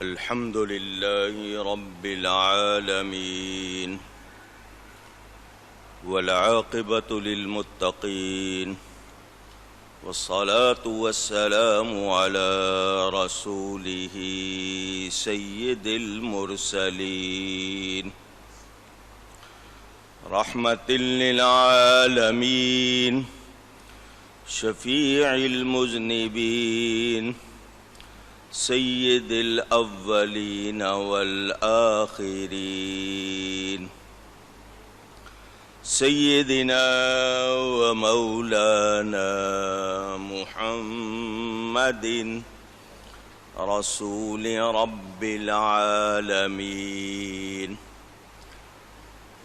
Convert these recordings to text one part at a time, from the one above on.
الحمد لله رب العالمين والعاقبة للمتقين والصلاة والسلام على رسوله سيد المرسلين رحمة للعالمين شفيع المذنبين سيد الأولين والآخرين سيدنا ومولانا محمد رسول رب العالمين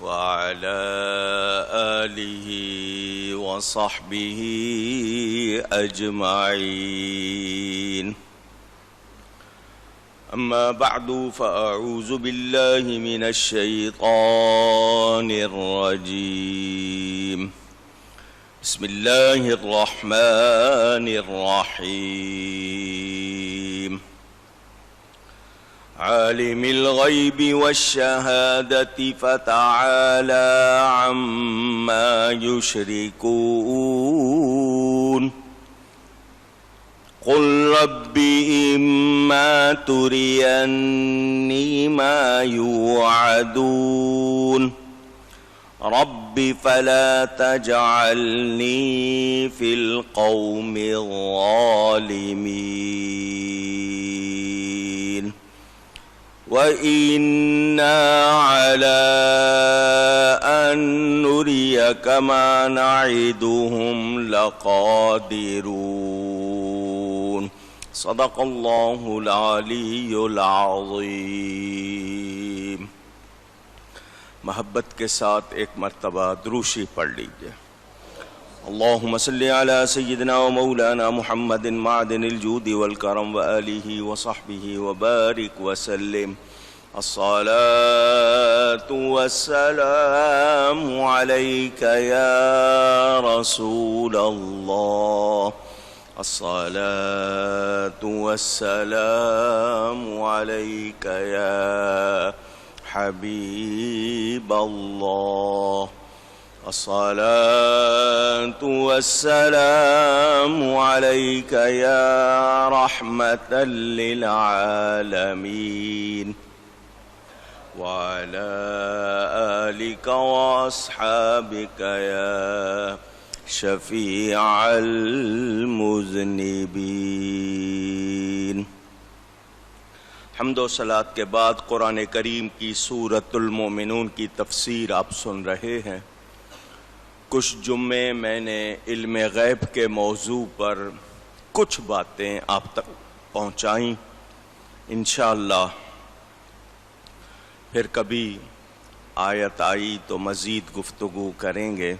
وعلى آله وصحبه أجمعين. أما بعد فأعوذ بالله من الشيطان الرجيم. بسم الله الرحمن الرحيم. عالم الغيب والشهادة فتعالى عما يشركون. قل رب إما تريني ما يوعدون رب فلا تجعلني في القوم الظالمين وإنا على أن نريك ما نعدهم لقادرون. صدق الله العلی العظیم. محبت کے ساتھ ایک مرتبہ دروشی پڑھ لیجئے. اللہم صلی علی سیدنا و مولانا محمد معدن الجود والکرم وآلہ وصحبہ وبارک وسلم. الصلاة والسلام علیک یا رسول اللہ. الصلاة والسلام عليك يا حبيب الله. الصلاة والسلام عليك يا رحمة للعالمين وعلى آلك وأصحابك يا شفیع المذنبین. حمد و صلات کے بعد قرآن کریم کی سورۃ المومنون کی تفسیر آپ سن رہے ہیں. کچھ جمعے میں نے علم غیب کے موضوع پر کچھ باتیں آپ تک پہنچائیں. انشاءاللہ پھر کبھی آیت آئی تو مزید گفتگو کریں گے.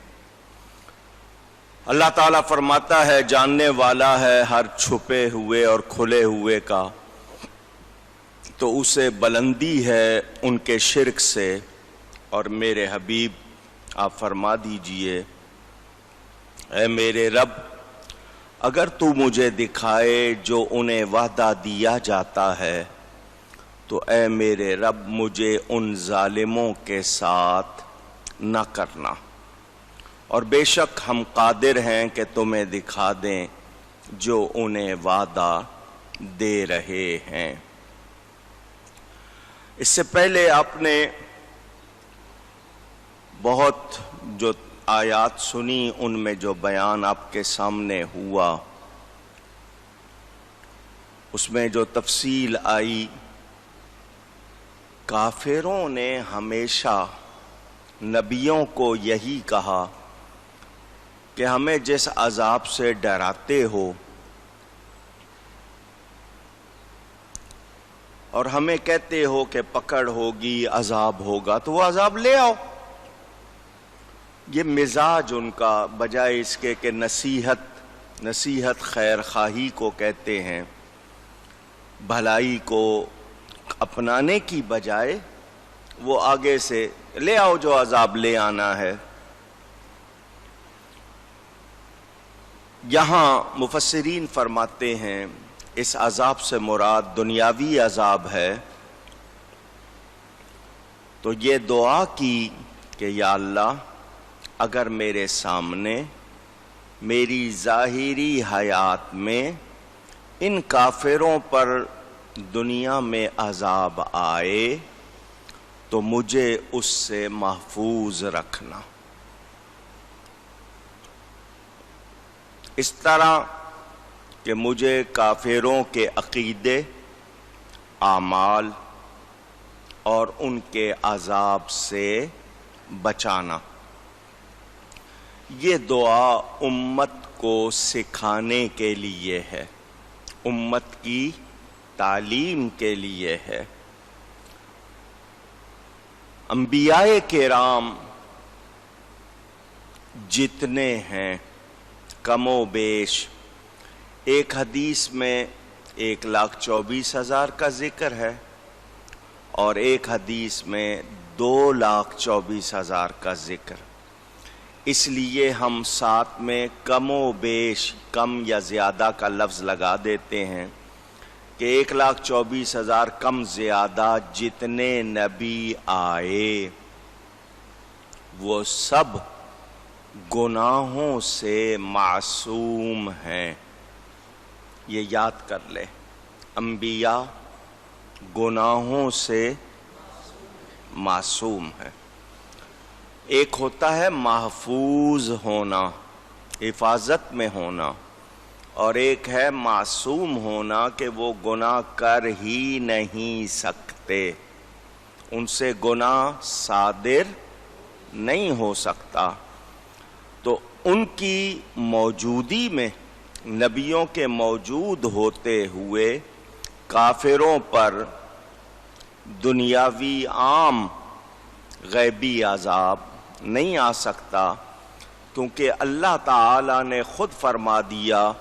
اللہ تعالیٰ فرماتا ہے جاننے والا ہے ہر چھپے ہوئے اور کھلے ہوئے کا، تو اسے بلندی ہے ان کے شرک سے. اور میرے حبیب آپ فرما دیجئے اے میرے رب اگر تو مجھے دکھائے جو انہیں وعدہ دیا جاتا ہے تو اے میرے رب مجھے ان ظالموں کے ساتھ نہ کرنا، اور بے شک ہم قادر ہیں کہ تمہیں دکھا دیں جو انہیں وعدہ دے رہے ہیں. اس سے پہلے آپ نے بہت جو آیات سنی ان میں جو بیان آپ کے سامنے ہوا اس میں جو تفصیل آئی، کافروں نے ہمیشہ نبیوں کو یہی کہا کہ ہمیں جس عذاب سے ڈراتے ہو اور ہمیں کہتے ہو کہ پکڑ ہوگی عذاب ہوگا تو وہ عذاب لے آؤ. یہ مزاج ان کا بجائے اس کے کہ نصیحت خیر خواہی کو کہتے ہیں، بھلائی کو اپنانے کی بجائے وہ آگے سے لے آؤ جو عذاب لے آنا ہے. یہاں مفسرین فرماتے ہیں اس عذاب سے مراد دنیاوی عذاب ہے، تو یہ دعا کی کہ یا اللہ اگر میرے سامنے میری ظاہری حیات میں ان کافروں پر دنیا میں عذاب آئے تو مجھے اس سے محفوظ رکھنا۔ اس طرح کہ مجھے کافروں کے عقیدے، اعمال اور ان کے عذاب سے بچانا۔ یہ دعا امت کو سکھانے کے لیے ہے، امت کی تعلیم کے لیے ہے۔ انبیاء کرام جتنے ہیں کم و بیش، ایک حدیث میں 1,24,000 کا ذکر ہے اور ایک حدیث میں 2,24,000 کا ذکر۔ اس لیے ہم ساتھ میں کم و بیش، کم یا زیادہ کا لفظ لگا دیتے ہیں کہ 1,24,000 کم زیادہ جتنے نبی آئے وہ سب گناہوں سے معصوم ہیں۔ یہ یاد کر لے، انبیاء گناہوں سے معصوم ہیں۔ ایک ہوتا ہے محفوظ ہونا، حفاظت میں ہونا، اور ایک ہے معصوم ہونا کہ وہ گناہ کر ہی نہیں سکتے، ان سے گناہ صادر نہیں ہو سکتا۔ تو ان کی موجودی میں، نبیوں کے موجود ہوتے ہوئے کافروں پر دنیاوی عام غیبی عذاب نہیں آ سکتا، کیونکہ اللہ تعالی نے خود فرما دیا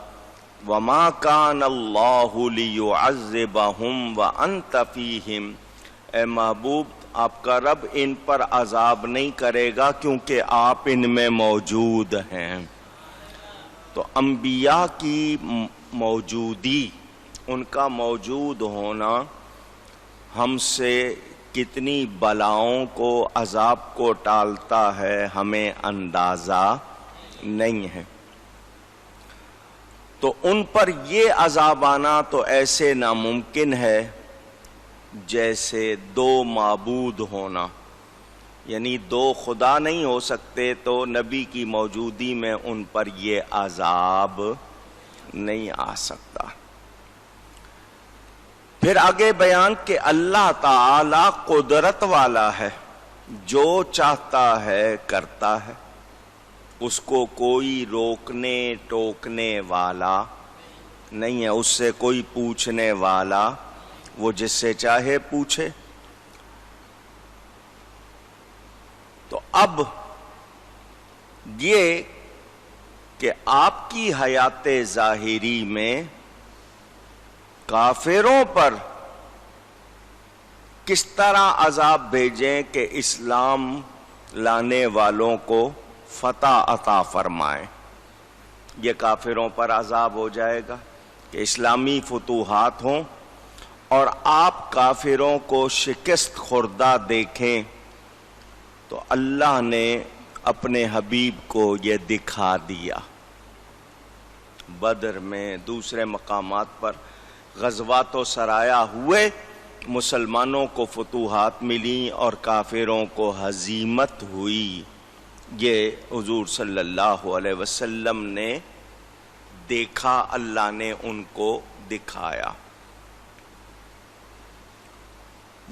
وَمَا كَانَ اللَّهُ لِيُعَذِّبَهُمْ وَأَنْتَ فِيهِمْ۔ اے محبوب، آپ کا رب ان پر عذاب نہیں کرے گا کیونکہ آپ ان میں موجود ہیں۔ تو انبیاء کی موجودی، ان کا موجود ہونا ہم سے کتنی بلاؤں کو، عذاب کو ٹالتا ہے ہمیں اندازہ نہیں ہے۔ تو ان پر یہ عذاب آنا تو ایسے ناممکن ہے جیسے دو معبود ہونا، یعنی دو خدا نہیں ہو سکتے، تو نبی کی موجودی میں ان پر یہ عذاب نہیں آ سکتا۔ پھر آگے بیان کہ اللہ تعالی قدرت والا ہے، جو چاہتا ہے کرتا ہے، اس کو کوئی روکنے ٹوکنے والا نہیں ہے، اس سے کوئی پوچھنے والا، وہ جس سے چاہے پوچھے۔ تو اب یہ کہ آپ کی حیات ظاہری میں کافروں پر کس طرح عذاب بھیجیں کہ اسلام لانے والوں کو فتح عطا فرمائیں۔ یہ کافروں پر عذاب ہو جائے گا کہ اسلامی فتوحات ہوں اور آپ کافروں کو شکست خوردہ دیکھیں۔ تو اللہ نے اپنے حبیب کو یہ دکھا دیا، بدر میں، دوسرے مقامات پر غزوات و سرایا ہوئے، مسلمانوں کو فتوحات ملی اور کافروں کو ہزیمت ہوئی۔ یہ حضور صلی اللہ علیہ وسلم نے دیکھا، اللہ نے ان کو دکھایا۔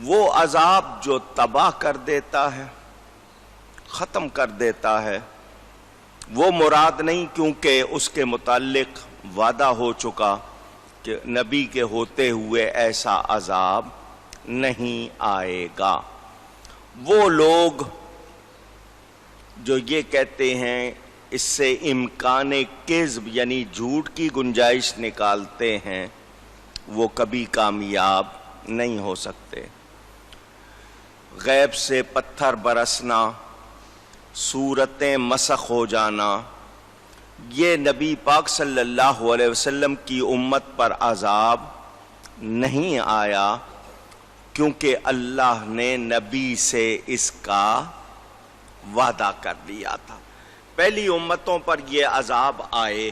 وہ عذاب جو تباہ کر دیتا ہے، ختم کر دیتا ہے، وہ مراد نہیں، کیونکہ اس کے متعلق وعدہ ہو چکا کہ نبی کے ہوتے ہوئے ایسا عذاب نہیں آئے گا۔ وہ لوگ جو یہ کہتے ہیں، اس سے امکان کذب یعنی جھوٹ کی گنجائش نکالتے ہیں، وہ کبھی کامیاب نہیں ہو سکتے۔ غیب سے پتھر برسنا، صورتیں مسخ ہو جانا، یہ نبی پاک صلی اللہ علیہ وسلم کی امت پر عذاب نہیں آیا، کیونکہ اللہ نے نبی سے اس کا وعدہ کر لیا تھا۔ پہلی امتوں پر یہ عذاب آئے،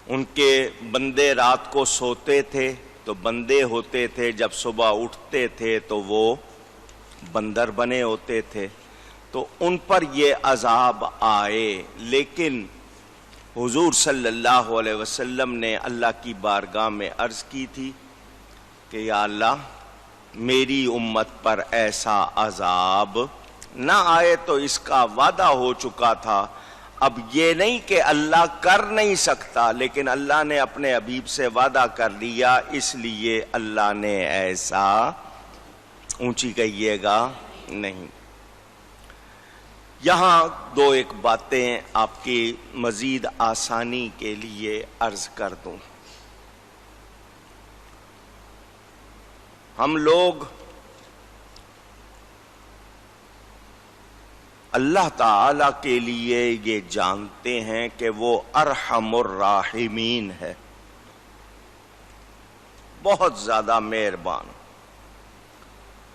ان کے بندے رات کو سوتے تھے تو بندے ہوتے تھے، جب صبح اٹھتے تھے تو وہ بندر بنے ہوتے تھے، تو ان پر یہ عذاب آئے۔ لیکن حضور صلی اللہ علیہ وسلم نے اللہ کی بارگاہ میں عرض کی تھی کہ یا اللہ میری امت پر ایسا عذاب نہ آئے، تو اس کا وعدہ ہو چکا تھا۔ اب یہ نہیں کہ اللہ کر نہیں سکتا، لیکن اللہ نے اپنے حبیب سے وعدہ کر لیا، اس لیے اللہ نے ایسا، اونچی کہیے گا، نہیں۔ یہاں دو ایک باتیں آپ کی مزید آسانی کے لیے عرض کر دوں۔ ہم لوگ اللہ تعالی کے لیے یہ جانتے ہیں کہ وہ ارحم الراحمین ہے، بہت زیادہ مہربان۔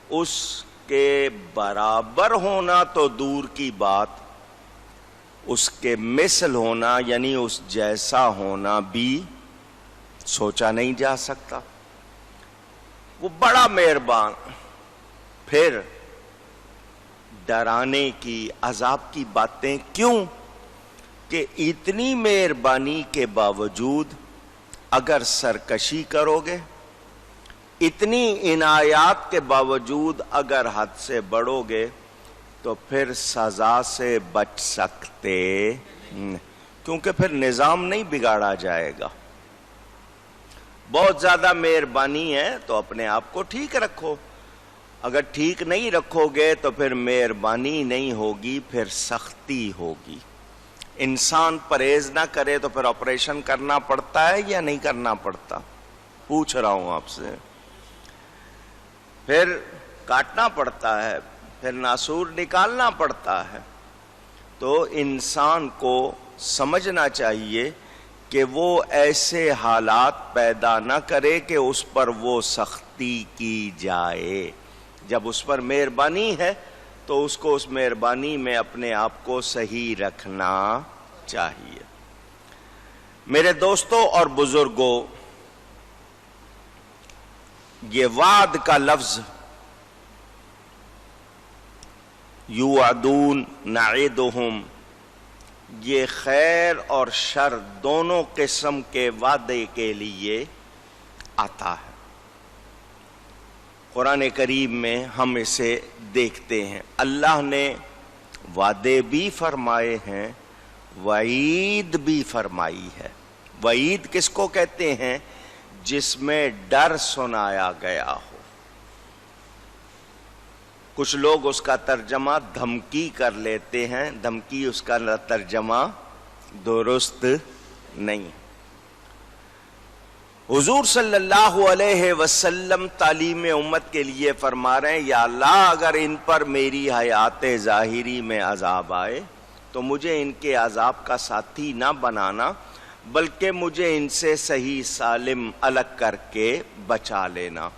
اس کے برابر ہونا تو دور کی بات، اس کے مثل ہونا یعنی اس جیسا ہونا بھی سوچا نہیں جا سکتا۔ وہ بڑا مہربان، پھر ڈرانے کی، عذاب کی باتیں کیوں؟ کہ اتنی مہربانی کے باوجود اگر سرکشی کرو گے، اتنی عنایات کے باوجود اگر حد سے بڑھو گے، تو پھر سزا سے بچ سکتے، کیونکہ پھر نظام نہیں بگاڑا جائے گا۔ بہت زیادہ مہربانی ہے تو اپنے آپ کو ٹھیک رکھو، اگر ٹھیک نہیں رکھو گے تو پھر مہربانی نہیں ہوگی، پھر سختی ہوگی۔ انسان پرہیز نہ کرے تو پھر آپریشن کرنا پڑتا ہے یا نہیں کرنا پڑتا؟ پوچھ رہا ہوں آپ سے۔ پھر کاٹنا پڑتا ہے، پھر ناسور نکالنا پڑتا ہے۔ تو انسان کو سمجھنا چاہیے کہ وہ ایسے حالات پیدا نہ کرے کہ اس پر وہ سختی کی جائے۔ جب اس پر مہربانی ہے تو اس کو اس مہربانی میں اپنے آپ کو صحیح رکھنا چاہیے۔ میرے دوستوں اور بزرگوں، یہ وعد کا لفظ یوعدون نعدہم، یہ خیر اور شر دونوں قسم کے وعدے کے لیے آتا ہے۔ قرآن کریم میں ہم اسے دیکھتے ہیں، اللہ نے وعدے بھی فرمائے ہیں، وعید بھی فرمائی ہے۔ وعید کس کو کہتے ہیں؟ جس میں ڈر سنایا گیا ہو۔ کچھ لوگ اس کا ترجمہ دھمکی کر لیتے ہیں، دھمکی اس کا ترجمہ درست نہیں۔ حضور صلی اللہ علیہ وسلم تعلیم امت کے لیے فرما رہے ہیں، یا اللہ اگر ان پر میری حیات ظاہری میں عذاب آئے تو مجھے ان کے عذاب کا ساتھی نہ بنانا، بلکہ مجھے ان سے صحیح سالم الگ کر کے بچا لینا۔